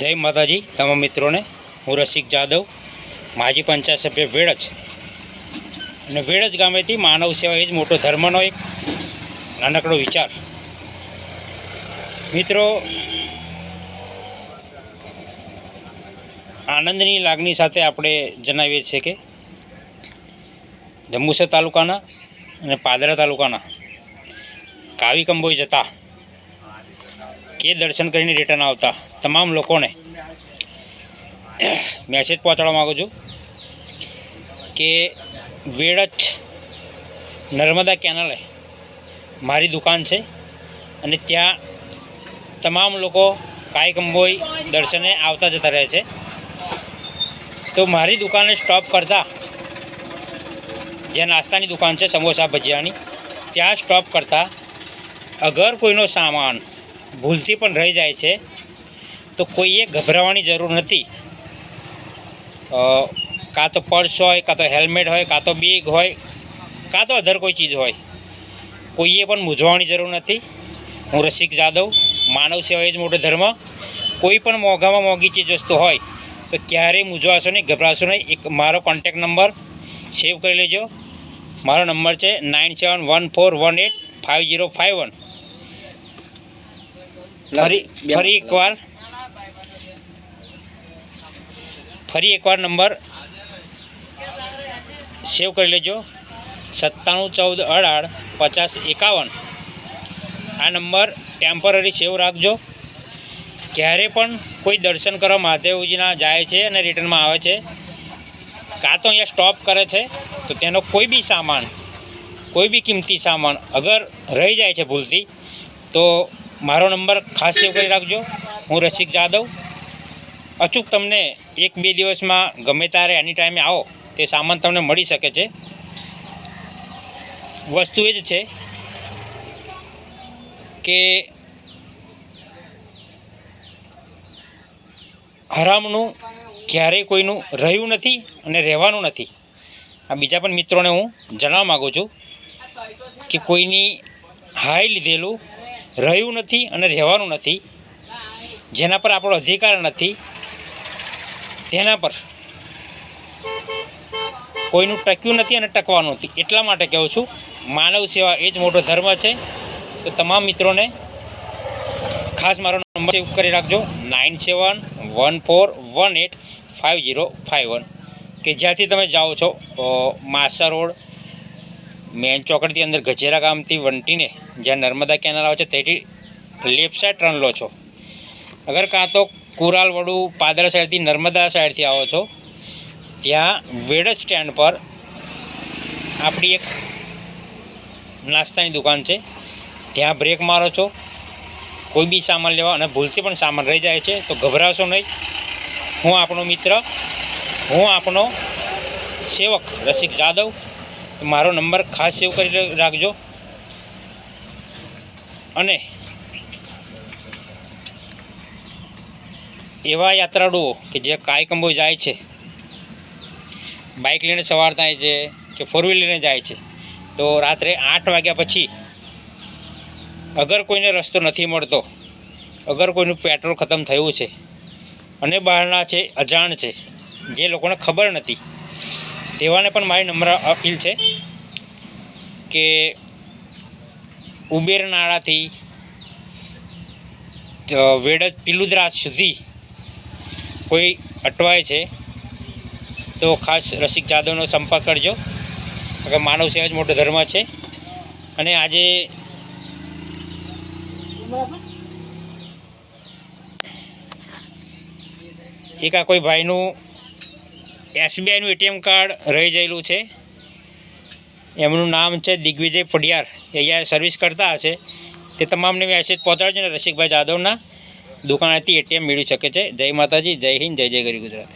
જય માતાજી તમામ મિત્રોને। હું રસિક જાદવ, માજી પંચાયત સભ્ય વેડજ અને વેડજ ગામેથી માનવ સેવા એ જ મોટો ધર્મનો એક નાનકડો વિચાર। મિત્રો, આનંદની લાગણી સાથે આપણે જણાવીએ છીએ કે જંબુસર તાલુકાના અને પાદરા તાલુકાના કાવી કંબોઈ જતા કે દર્શન કરીને રિટર્ન આવતા તમામ લોકોને મેસેજ પહોંચાડવા માગું છું કે વેડજ નર્મદા કેનાલે મારી દુકાન છે અને ત્યાં તમામ લોકો કાવી કંબોઈ દર્શને આવતા જતા રહે છે। તો મારી દુકાને સ્ટોપ કરતા, જ્યાં નાસ્તાની દુકાન છે સમોસા ભજીયાની, ત્યાં સ્ટોપ કરતા અગર કોઈનો સામાન ભૂલથી પણ રહી જાય છે તો કોઈએ ગભરાવાની જરૂર નથી। કાં તો પર્સ હોય, કાં તો હેલ્મેટ હોય, કાં તો બેગ હોય, કાં તો અધર કોઈ ચીજ હોય, કોઈએ પણ મૂંઝવવાની જરૂર નથી। હું રસિક જાદવ, માનવ સેવા એ જ મોટો ધર્મ। કોઈ પણ મોંઘામાં મોંઘી ચીજ વસ્તુ હોય તો ક્યારેય મૂંઝવાશો નહીં, ગભરાશો નહીં। એક મારો કોન્ટેક નંબર સેવ કરી લેજો। મારો નંબર છે 9714185051। ફરી એકવાર નંબર સેવ કરી લેજો, 9714185051। આ નંબર ટેમ્પરરી સેવ રાખજો। ક્યારે પણ કોઈ દર્શન કરવા મહાદેવજીના જાય છે અને રિટર્નમાં આવે છે, કાં તો અહીંયા સ્ટોપ કરે છે, તો તેનો કોઈ બી સામાન, કોઈ બી કિંમતી સામાન અગર રહી જાય છે ભૂલથી, તો મારો નંબર ખાસ સેવ કરી રાખજો। હું રસિક જાદવ, અચૂક તમને 1-2 દિવસમાં ગમે ત્યારે એની ટાઈમે આવો તે સામાન તમને મળી શકે છે। વસ્તુ એ જ છે કે હરામનું ક્યારેય કોઈનું રહ્યું નથી અને રહેવાનું નથી। આ બીજા પણ મિત્રોને હું જણાવવા માગું છું કે કોઈની હાય લીધેલું રહ્યું નથી અને રહેવાનું નથી। જેના પર આપણો અધિકાર નથી, તેના પર કોઈનું ટક્યું નથી અને ટકવાનું નથી। એટલા માટે કહું છું, માનવ સેવા એ જ મોટો ધર્મ છે। તો તમામ મિત્રોને ખાસ મારો નંબર સેવ કરી રાખજો, 9714185051, કે જ્યાંથી તમે જાઓ છો માસા રોડ મેન ચોકડીથી અંદર ગજેરા ગામથી વંટીને જ્યાં નર્મદા કેનાલ આવે છે તેથી લેફ્ટ સાઈડ ટર્ન લો છો। અગર કાં તો કુરાલવડું પાદરા સાઈડથી નર્મદા સાઈડથી આવો છો, ત્યાં વેડજ સ્ટેન્ડ પર આપણી એક નાસ્તાની દુકાન છે, ત્યાં બ્રેક મારો છો કોઈ બી સામાન લેવા અને ભૂલથી પણ સામાન રહી જાય છે તો ગભરાશો નહીં। હું આપણો મિત્ર, હું આપણો સેવક રસિક જાદવ, મારો નંબર ખાસ સેવ કરી રાખજો। અને એવા યાત્રાળુઓ કે જે કાવી કંબોઈ જાય છે, બાઇક લઈને સવાર થાય છે કે 4 વ્હીલર લઈને જાય છે, તો રાત્રે 8 વાગ્યા પછી અગર કોઈને રસ્તો નથી મળતો, અગર કોઈનું પેટ્રોલ ખતમ થયું છે અને બહારના છે, અજાણ છે, જે લોકોને ખબર નથી, તેવાને પણ મારી નમ્ર અપીલ છે કે ઉબેર નાળાથી વેડજ પિલુદ્રા સુધી કોઈ અટવાય છે તો ખાસ રસિક જાદવનો સંપર્ક કરજો, કે માનવ સેવા જ મોટો ધર્મ છે। અને આજે એક આ કોઈ ભાઈનું SBIનું ATM કાર્ડ રહી ગયેલું છે, એમનું નામ છે દિગ્વિજય ફડિયાર, એ અહીંયા સર્વિસ કરતા હશે, તે તમામને મેસેજ પહોંચાડજો ને રસિકભાઈ જાદવના દુકાનેથી ATM મેળવી શકે છે। જય માતાજી, જય હિન્દ, જય જય ગરી ગુજરાત।